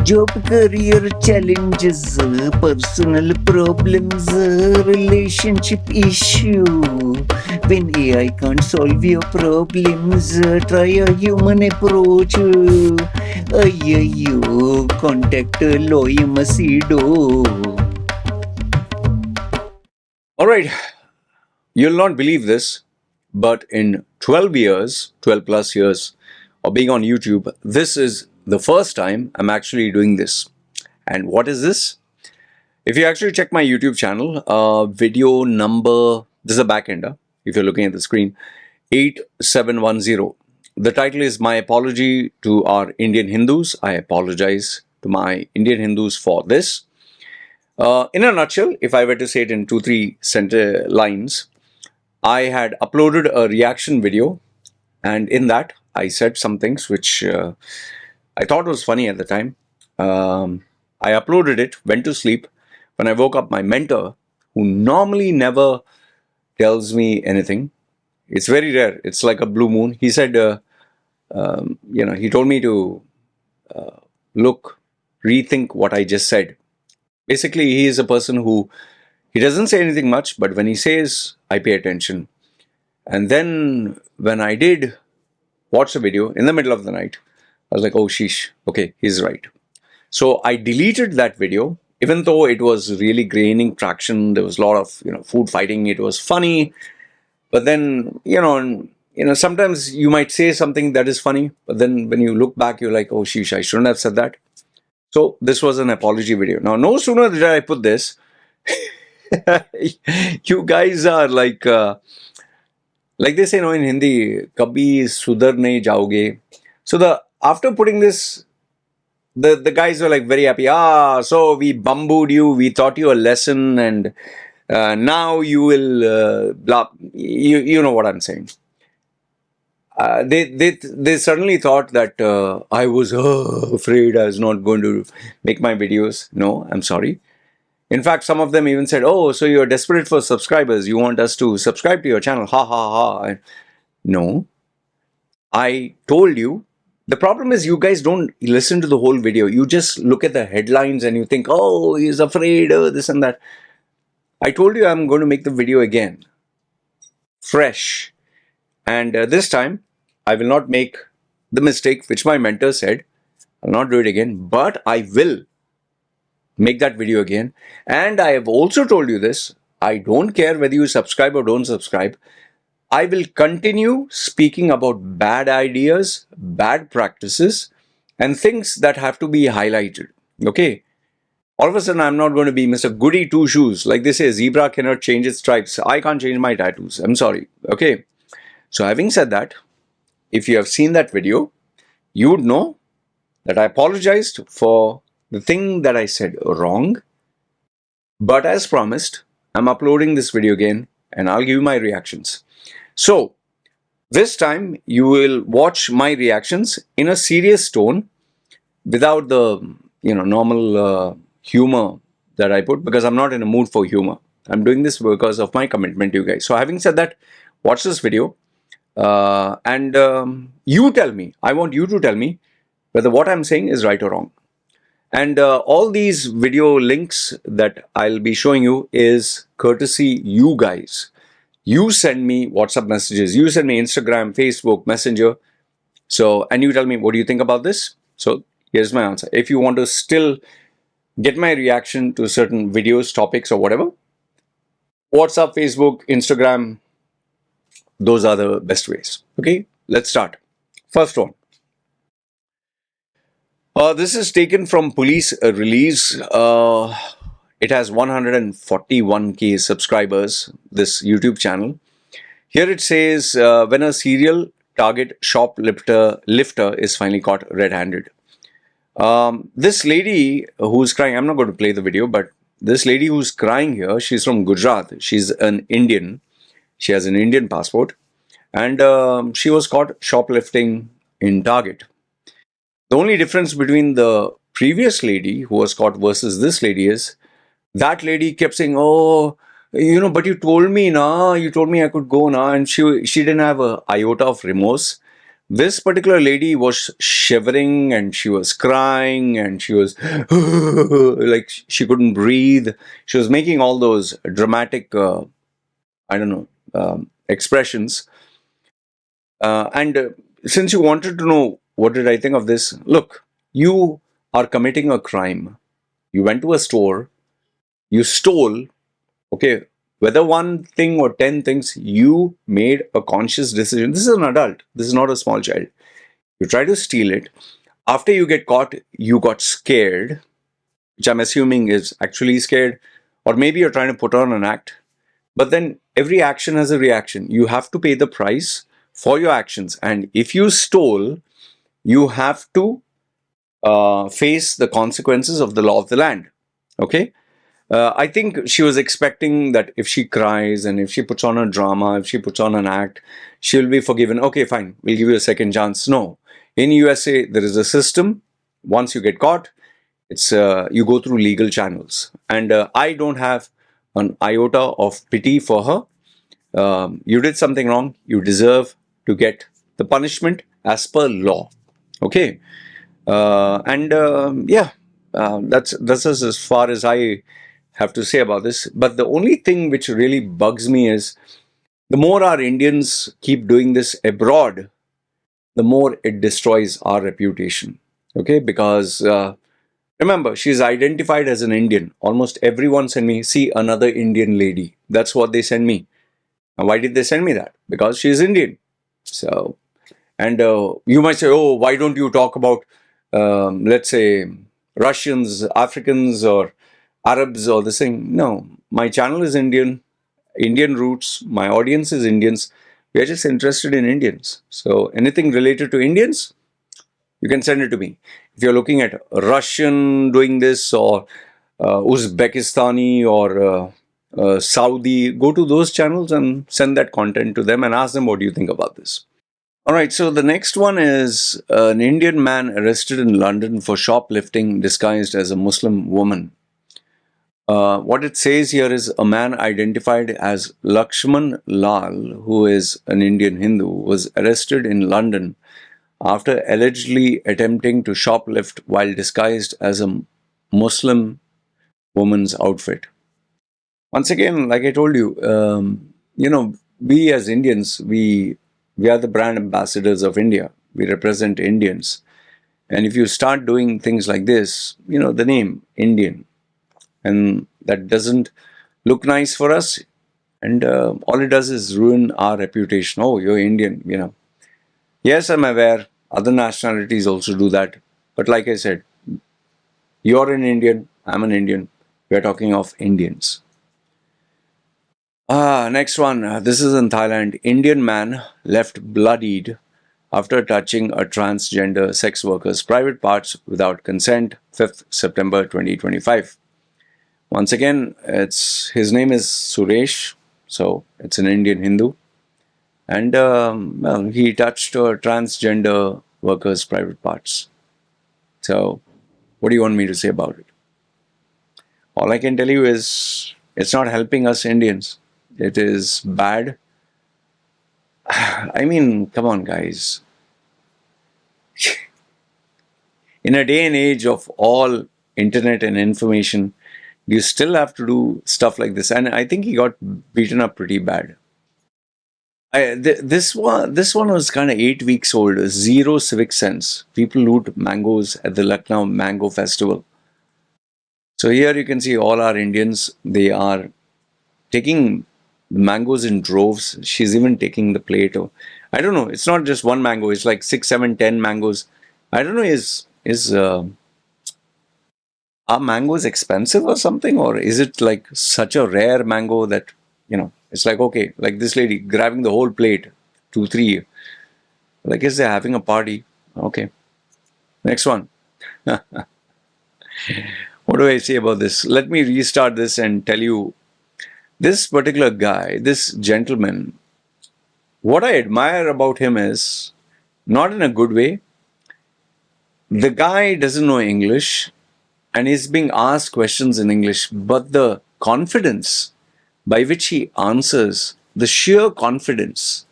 Job, career challenges, personal problems, relationship issue. When AI can't solve your problems, try a human approach. AIYOOO, contact Loy Machedo. Alright, you'll not believe this, but in 12 plus years of being on YouTube, this is the first time I'm actually doing this. And what is this? If you actually check my YouTube channel, video number, this is a backender, if you're looking at the screen, 8710. The title is My Apology to Our Indian Hindus. I apologize to my Indian Hindus for this. In a nutshell, if I were to say it in 2-3 lines, I had uploaded a reaction video, and in that I said some things which I thought was funny at the time. I uploaded it, went to sleep. When I woke up, my mentor, who normally never tells me anything, it's very rare, it's like a blue moon, he said, he told me to rethink what I just said. Basically, he is a person who, he doesn't say anything much, but when he says, I pay attention. And then when I did watch the video in the middle of the night, I was like, oh sheesh, okay, he's right. So I deleted that video, even though it was really gaining traction. There was a lot of food fighting. It was funny, but then sometimes you might say something that is funny, but then when you look back, you're like, oh sheesh, I shouldn't have said that. So this was an apology video. Now, no sooner did I put this, you guys are like they say in Hindi, kabhi sudhar nahi jaoge. So after putting this, the guys were like very happy. So we bambooed you, we taught you a lesson, and now you will blah. You know what I'm saying. They suddenly thought that I was afraid I was not going to make my videos. No, I'm sorry. In fact, some of them even said, oh, so you're desperate for subscribers. You want us to subscribe to your channel. Ha, ha, ha. No. I told you, the problem is you guys don't listen to the whole video. You just look at the headlines and you think, oh, he's afraid, this and that. I told you I'm going to make the video again. Fresh. And this time, I will not make the mistake which my mentor said. I'll not do it again, but I will make that video again. And I have also told you this, I don't care whether you subscribe or don't subscribe. I will continue speaking about bad ideas, bad practices, and things that have to be highlighted. Okay? All of a sudden, I'm not going to be Mr. Goody Two Shoes. Like they say, zebra cannot change its stripes. I can't change my tattoos. I'm sorry. Okay? So having said that, if you have seen that video, you would know that I apologized for the thing that I said wrong. But as promised, I'm uploading this video again and I'll give you my reactions. So this time you will watch my reactions in a serious tone without the normal humor that I put, because I'm not in a mood for humor. I'm doing this because of my commitment to you guys. So having said that, watch this video and you tell me, I want you to tell me whether what I'm saying is right or wrong. And all these video links that I'll be showing you is courtesy you guys. You send me WhatsApp messages, you send me Instagram, Facebook, Messenger. So, and you tell me, what do you think about this? So here's my answer. If you want to still get my reaction to certain videos, topics or whatever, WhatsApp, Facebook, Instagram, those are the best ways. Okay, let's start. First one. This is taken from police release. It has 141k subscribers, this YouTube channel. Here it says, when a serial target shoplifter is finally caught red-handed. This lady who's crying, I'm not going to play the video, but this lady who's crying here, she's from Gujarat. She's an Indian. She has an Indian passport. And she was caught shoplifting in Target. The only difference between the previous lady who was caught versus this lady is, that lady kept saying, oh, but you told me, na, you told me I could go, na, and she didn't have an iota of remorse. This particular lady was shivering and she was crying and she was like she couldn't breathe. She was making all those dramatic, I don't know, expressions. And since you wanted to know what did I think of this, look, you are committing a crime. You went to a store, you stole, okay, whether one thing or 10 things, you made a conscious decision. This is an adult, this is not a small child. You try to steal it. After you get caught, you got scared, which I'm assuming is actually scared, or maybe you're trying to put on an act. But then every action has a reaction. You have to pay the price for your actions. And if you stole, you have to face the consequences of the law of the land. Okay? I think she was expecting that if she cries and if she puts on a drama, if she puts on an act, she'll be forgiven. Okay, fine, we'll give you a second chance. No. In USA, there is a system. Once you get caught, it's you go through legal channels. And I don't have an iota of pity for her. You did something wrong. You deserve to get the punishment as per law. Okay. That's as far as I have to say about this. But the only thing which really bugs me is the more our Indians keep doing this abroad, the more it destroys our reputation. Okay, because remember, she's identified as an Indian. Almost everyone send me, see another Indian lady. That's what they send me. And why did they send me that? Because she's Indian. So, and you might say, oh, why don't you talk about, let's say, Russians, Africans, or Arabs, or this thing? No, my channel is Indian, Indian roots. My audience is Indians. We are just interested in Indians. So anything related to Indians, you can send it to me. If you're looking at Russian doing this, or Uzbekistani, or Saudi, go to those channels and send that content to them and ask them, what do you think about this? All right, so the next one is an Indian man arrested in London for shoplifting disguised as a Muslim woman. What it says here is a man identified as Lakshman Lal, who is an Indian Hindu, was arrested in London after allegedly attempting to shoplift while disguised as a Muslim woman's outfit. Once again, like I told you, we as Indians, we are the brand ambassadors of India. We represent Indians. And if you start doing things like this, the name Indian, and that doesn't look nice for us, and all it does is ruin our reputation. Oh, you're Indian. Yes, I'm aware other nationalities also do that. But like I said, you're an Indian, I'm an Indian. We're talking of Indians. Next one. This is in Thailand. Indian man left bloodied after touching a transgender sex worker's private parts without consent, 5th September 2025. Once again, his name is Suresh, so it's an Indian Hindu. And he touched a transgender worker's private parts. So, what do you want me to say about it? All I can tell you is it's not helping us Indians. It is bad. I mean, come on, guys. In a day and age of all internet and information, you still have to do stuff like this. And I think he got beaten up pretty bad. This one was kind of 8 weeks old. Zero civic sense. People loot mangoes at the Lucknow Mango Festival. So here you can see all our Indians. They are taking mangoes in droves. She's even taking the plate. I don't know. It's not just one mango. It's like 6, 7, 10 mangoes. I don't know. Are mangoes expensive or something, or is it like such a rare mango that it's like, okay, like this lady grabbing the whole plate, 2, 3. Like, is they having a party? Okay. Next one. What do I say about this? Let me restart this and tell you, this particular guy, this gentleman, what I admire about him is, not in a good way, the guy doesn't know English and is being asked questions in English, but the confidence by which he answers, the sheer confidence,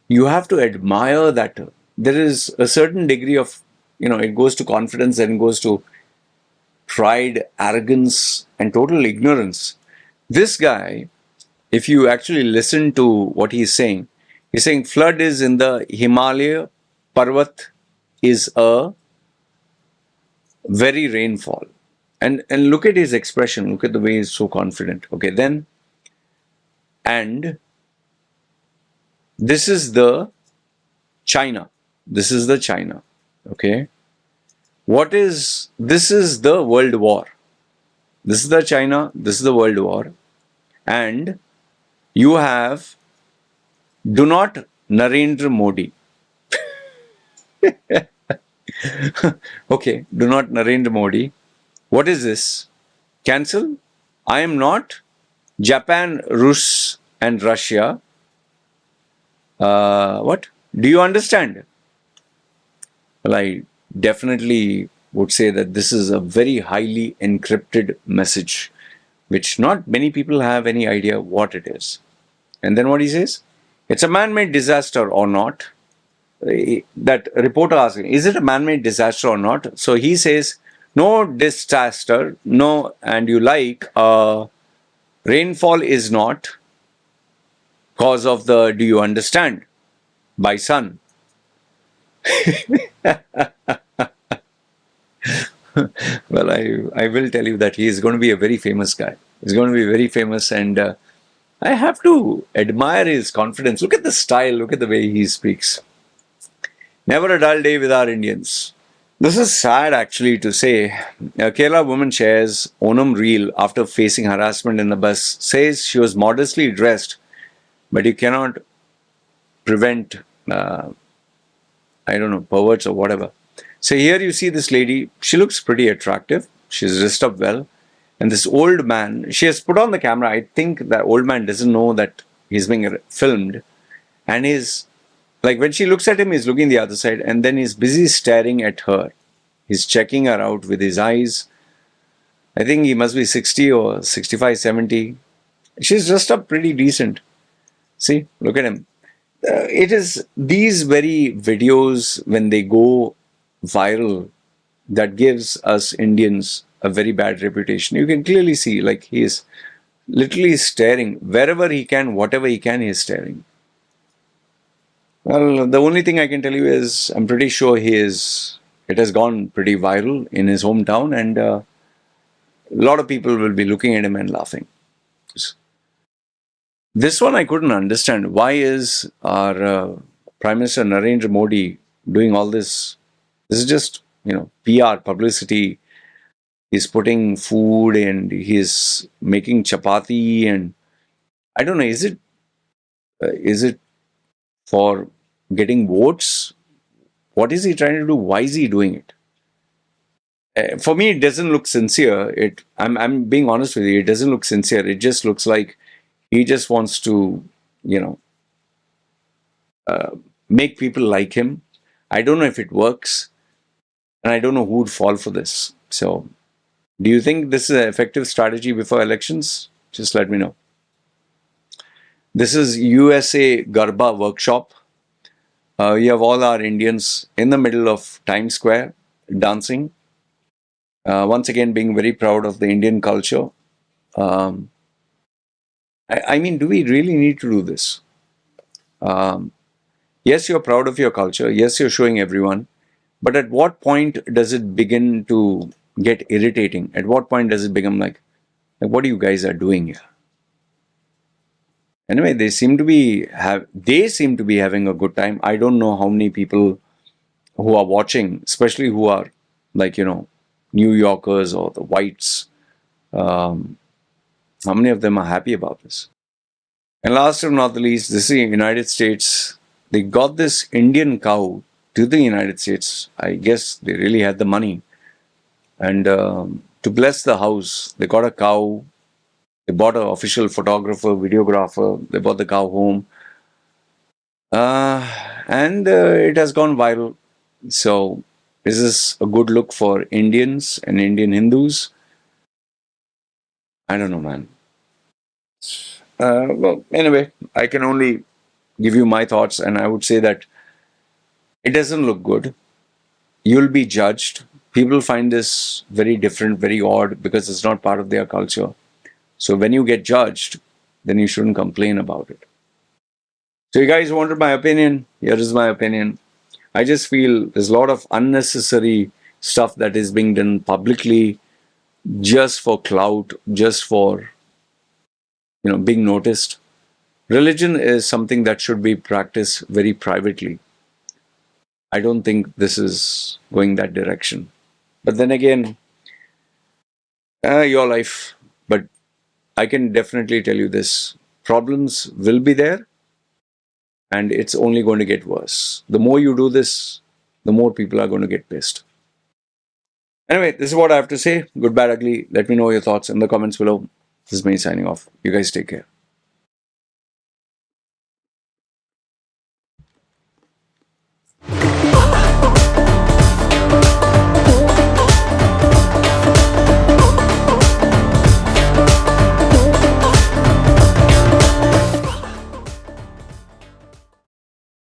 you have to admire that there is a certain degree of, it goes to confidence and goes to pride, arrogance, and total ignorance. This guy, if you actually listen to what he's saying flood is in the Himalaya, Parvat is a very rainfall. And look at his expression, look at the way he's so confident. Okay, then, and this is the China. This is the China. Okay. This is the world war. This is the China, this is the world war. And you have do not Narendra Modi. Okay, do not Narendra Modi. What is this? Cancel? I am not Japan, Rus, and Russia. What? Do you understand? Well, I definitely would say that this is a very highly encrypted message, which not many people have any idea what it is. And then what he says? It's a man-made disaster or not? That reporter asking, is it a man-made disaster or not? So he says, no disaster, no, and you like, rainfall is not cause of the, do you understand, by sun. Well, I will tell you that he is going to be a very famous guy. He's going to be very famous, and I have to admire his confidence. Look at the style, look at the way he speaks. Never a dull day with our Indians. This is sad actually to say. A Kerala woman shares Onam reel after facing harassment in the bus. Says she was modestly dressed, but you cannot prevent, perverts or whatever. So here you see this lady. She looks pretty attractive. She's dressed up well. And this old man, she has put on the camera. I think that old man doesn't know that he's being filmed. And he's, like, when she looks at him, he's looking the other side. And then he's busy staring at her. He's checking her out with his eyes. I think he must be 60 or 65, 70. She's dressed up pretty decent. See, look at him. It is these very videos, when they go viral, that gives us Indians a very bad reputation. You can clearly see, like, he is literally staring wherever he can, whatever he can, he is staring. Well, the only thing I can tell you is I'm pretty sure it has gone pretty viral in his hometown, and a lot of people will be looking at him and laughing. This one I couldn't understand. Why is our Prime Minister Narendra Modi doing all this? This is just, PR, publicity. He's putting food and he's making chapati, and I don't know, is it for getting votes? What is he trying to do? Why is he doing it? For me, it doesn't look sincere. I'm being honest with you. It doesn't look sincere. It just looks like he just wants to, make people like him. I don't know if it works, and I don't know who would fall for this. So, do you think this is an effective strategy before elections? Just let me know. This is USA Garba workshop. You have all our Indians in the middle of Times Square dancing. Once again, being very proud of the Indian culture. I mean, do we really need to do this? Yes, you're proud of your culture. Yes, you're showing everyone. But at what point does it begin to get irritating? At what point does it become like what you guys are doing here? Anyway, they seem to be having a good time. I don't know how many people who are watching, especially who are like, New Yorkers or the whites, how many of them are happy about this? And last but not the least, this is the United States. They got this Indian cow to the United States. I guess they really had the money. And to bless the house, they got a cow. They bought an official photographer, videographer. They brought the cow home. And it has gone viral. So, is this a good look for Indians and Indian Hindus? I don't know, man. Well, anyway, I can only give you my thoughts, and I would say that It doesn't look good. You'll be judged. People find this very different, very odd because it's not part of their culture. So when you get judged, then you shouldn't complain about it. So you guys wanted my opinion. Here is my opinion. I just feel there's a lot of unnecessary stuff that is being done publicly just for clout, just for being noticed. Religion is something that should be practiced very privately. I don't think this is going that direction. But then again, your life. But I can definitely tell you this: problems will be there, and it's only going to get worse. The more you do this, the more people are going to get pissed. Anyway, this is what I have to say. Good, bad, ugly. Let me know your thoughts in the comments below. This is me signing off. You guys take care.